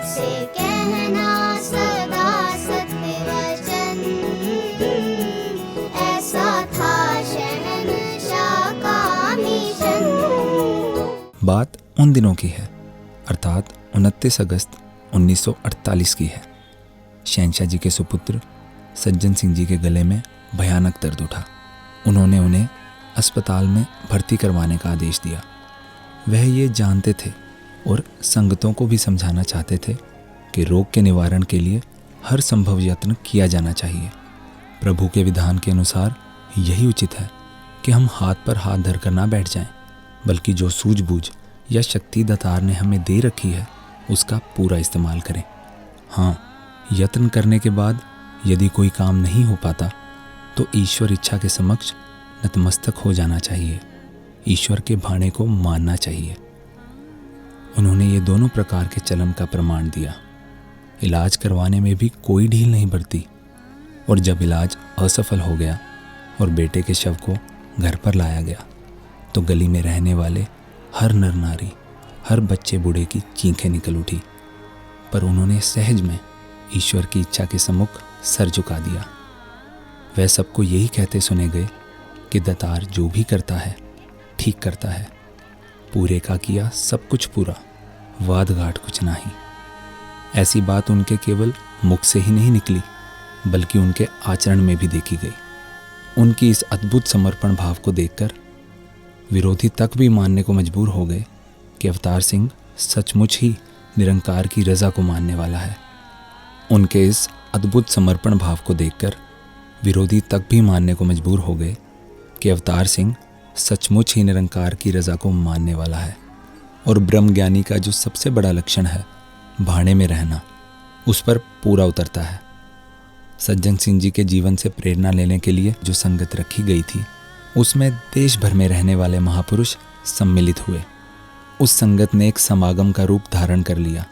मुझसे कहना सदा सत्य वचन, ऐसा था शहंशाह का मिशन। बात उन दिनों की है, अर्थात 29 अगस्त 1948 की है। शहंशाह जी के सुपुत्र सज्जन सिंह जी के गले में भयानक दर्द उठा। उन्होंने उन्हें अस्पताल में भर्ती करवाने का आदेश दिया। वह ये जानते थे और संगतों को भी समझाना चाहते थे कि रोग के निवारण के लिए हर संभव यत्न किया जाना चाहिए। प्रभु के विधान के अनुसार यही उचित है कि हम हाथ पर हाथ धरकर ना बैठ जाएं, बल्कि जो सूझबूझ या शक्ति दातार ने हमें दे रखी है उसका पूरा इस्तेमाल करें। हाँ, यत्न करने के बाद यदि कोई काम नहीं हो पाता तो ईश्वर इच्छा के समक्ष नतमस्तक हो जाना चाहिए, ईश्वर के भाणे को मानना चाहिए। उन्होंने ये दोनों प्रकार के चलन का प्रमाण दिया। इलाज करवाने में भी कोई ढील नहीं बरती, और जब इलाज असफल हो गया और बेटे के शव को घर पर लाया गया तो गली में रहने वाले हर नर नारी, हर बच्चे बूढ़े की चीखें निकल उठी। पर उन्होंने सहज में ईश्वर की इच्छा के सम्मुख सर झुका दिया। वह सबको यही कहते सुने गए कि दातार जो भी करता है ठीक करता है, पूरे का किया सब कुछ पूरा, वाद घाट कुछ नहीं। ऐसी बात उनके केवल मुख से ही नहीं निकली, बल्कि उनके आचरण में भी देखी गई। उनकी इस अद्भुत समर्पण भाव को देखकर विरोधी तक भी मानने को मजबूर हो गए कि अवतार सिंह सचमुच ही निरंकार की रज़ा को मानने वाला है। उनके इस अद्भुत समर्पण भाव को देखकर विरोधी तक भी मानने को मजबूर हो गए कि अवतार सिंह सचमुच ही निरंकार की रज़ा को मानने वाला है, और ब्रह्म ज्ञानी का जो सबसे बड़ा लक्षण है भाणे में रहना, उस पर पूरा उतरता है। सज्जन सिंह जी के जीवन से प्रेरणा लेने के लिए जो संगत रखी गई थी उसमें देश भर में रहने वाले महापुरुष सम्मिलित हुए। उस संगत ने एक समागम का रूप धारण कर लिया।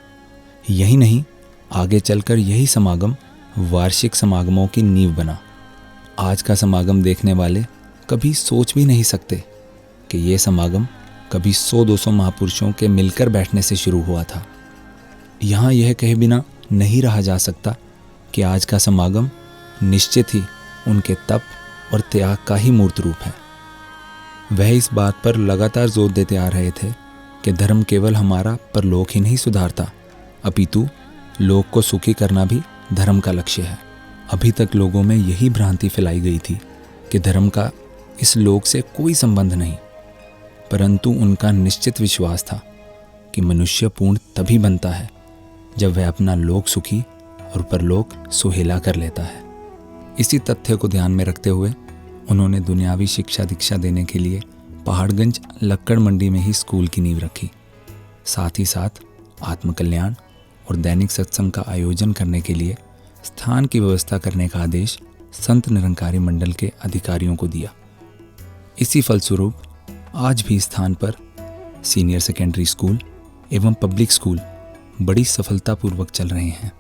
यही नहीं, आगे चलकर यही समागम वार्षिक समागमों की नींव बना। आज का समागम देखने वाले कभी सोच भी नहीं सकते कि ये समागम कभी 100-200 महापुरुषों के मिलकर बैठने से शुरू हुआ था। यहाँ यह कहे बिना नहीं रहा जा सकता कि आज का समागम निश्चित ही उनके तप और त्याग का ही मूर्त रूप है। वह इस बात पर लगातार जोर देते आ रहे थे कि धर्म केवल हमारा परलोक ही नहीं सुधारता, अपितु लोक को सुखी करना भी धर्म का लक्ष्य है। अभी तक लोगों में यही भ्रांति फैलाई गई थी कि धर्म का इस लोक से कोई संबंध नहीं, परंतु उनका निश्चित विश्वास था कि मनुष्य पूर्ण तभी बनता है जब वह अपना लोक सुखी और परलोक सुहेला कर लेता है। इसी तथ्य को ध्यान में रखते हुए उन्होंने दुनियावी शिक्षा दीक्षा देने के लिए पहाड़गंज लक्कड़ मंडी में ही स्कूल की नींव रखी। साथ ही साथ आत्मकल्याण और दैनिक सत्संग का आयोजन करने के लिए स्थान की व्यवस्था करने का आदेश संत निरंकारी मंडल के अधिकारियों को दिया। इसी फलस्वरूप आज भी स्थान पर सीनियर सेकेंडरी स्कूल एवं पब्लिक स्कूल बड़ी सफलतापूर्वक चल रहे हैं,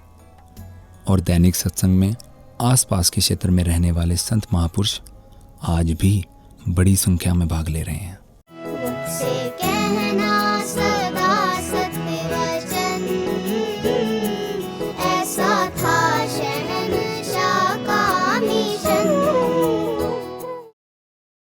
और दैनिक सत्संग में आसपास के क्षेत्र में रहने वाले संत महापुरुष आज भी बड़ी संख्या में भाग ले रहे हैं। मुझसे कहना